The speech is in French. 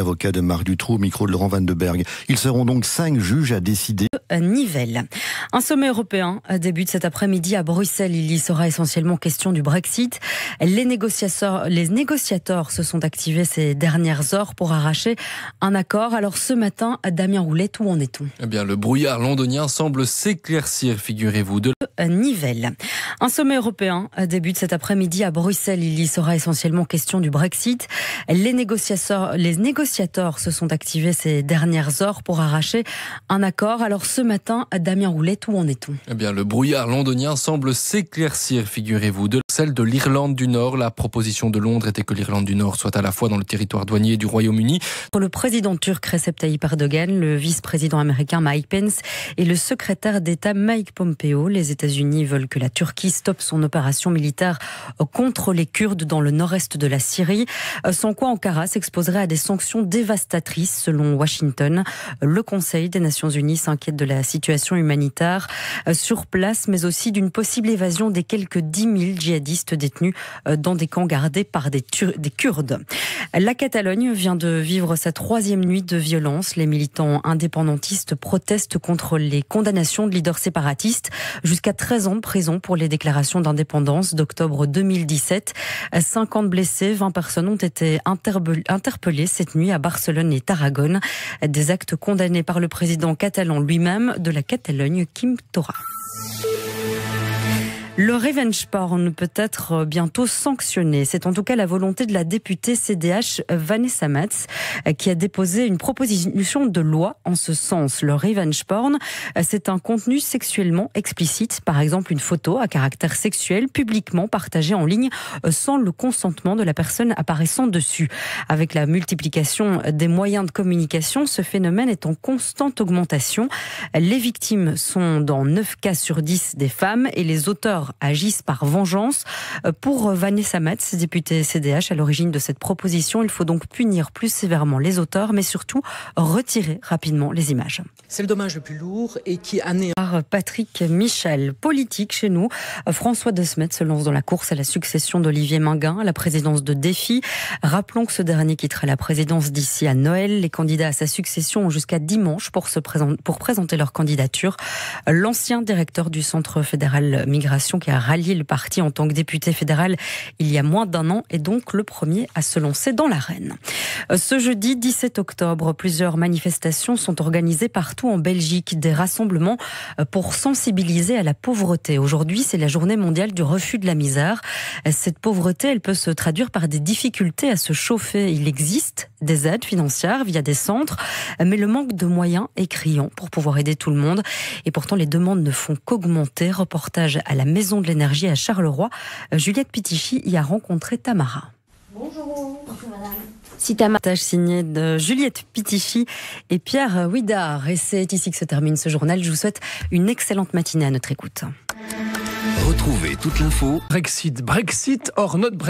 Avocat de Marc Dutroux, micro de Laurent Van de Berg. Ils seront donc 5 juges à décider. Nivelles. Un sommet européen débute cet après-midi à Bruxelles. Il y sera essentiellement question du Brexit. Les négociateurs se sont activés ces dernières heures pour arracher un accord. Alors ce matin, Damien Roulette, où en est-on ? Eh bien, le brouillard londonien semble s'éclaircir, figurez-vous. Nivelles. Un sommet européen débute cet après-midi à Bruxelles. Il y sera essentiellement question du Brexit. Les négociateurs se sont activés ces dernières heures pour arracher un accord. Alors ce matin, Damien Roulette, où en est-on ? Eh bien, le brouillard londonien semble s'éclaircir, figurez-vous. Celle de l'Irlande du Nord. La proposition de Londres était que l'Irlande du Nord soit à la fois dans le territoire douanier du Royaume-Uni. Pour le président turc Recep Tayyip Erdogan, le vice-président américain Mike Pence et le secrétaire d'État Mike Pompeo, les États-Unis veulent que la Turquie stoppe son opération militaire contre les Kurdes dans le nord-est de la Syrie, sans quoi Ankara s'exposerait à des sanctions dévastatrices selon Washington. Le Conseil des Nations Unies s'inquiète de la situation humanitaire sur place, mais aussi d'une possible évasion des quelques 10 000 djihadistes détenus dans des camps gardés par des Kurdes. La Catalogne vient de vivre sa 3e nuit de violence. Les militants indépendantistes protestent contre les condamnations de leaders séparatistes jusqu'à 13 ans de prison pour les déclarations d'indépendance d'octobre 2017. 50 blessés, 20 personnes ont été interpellées cette nuit à Barcelone et Tarragone. Des actes condamnés par le président catalan lui-même de la Catalogne, Quim Torra. Le revenge porn peut être bientôt sanctionné. C'est en tout cas la volonté de la députée CDH Vanessa Matz qui a déposé une proposition de loi en ce sens. Le revenge porn, c'est un contenu sexuellement explicite, par exemple une photo à caractère sexuel publiquement partagée en ligne sans le consentement de la personne apparaissant dessus. Avec la multiplication des moyens de communication, ce phénomène est en constante augmentation. Les victimes sont dans 9 cas sur 10 des femmes et les auteurs agissent par vengeance. Pour Vanessa Matz, députée CDH à l'origine de cette proposition, il faut donc punir plus sévèrement les auteurs, mais surtout retirer rapidement les images. C'est le dommage le plus lourd et qui anéantit. Patrick Michel, politique chez nous. François Desmet se lance dans la course à la succession d'Olivier Minguin à la présidence de Défi. Rappelons que ce dernier quittera la présidence d'ici à Noël. Les candidats à sa succession ont jusqu'à dimanche pour présenter leur candidature. L'ancien directeur du Centre fédéral migration qui a rallié le parti en tant que député fédéral il y a moins d'1 an est donc le premier à se lancer dans l'arène. Ce jeudi 17 octobre, plusieurs manifestations sont organisées partout en Belgique, des rassemblements pour sensibiliser à la pauvreté. Aujourd'hui, c'est la journée mondiale du refus de la misère. Cette pauvreté, elle peut se traduire par des difficultés à se chauffer. Il existe des aides financières via des centres, mais le manque de moyens est criant pour pouvoir aider tout le monde. Et pourtant, les demandes ne font qu'augmenter. Reportage à la Maison de l'énergie à Charleroi. Juliette Pitichy y a rencontré Tamara. Bonjour. Bonjour madame. Si Tamara, signé de Juliette Pitichy et Pierre Ouidard. Et c'est ici que se termine ce journal. Je vous souhaite une excellente matinée à notre écoute. Retrouvez toute l'info. Brexit, hors notre Brexit.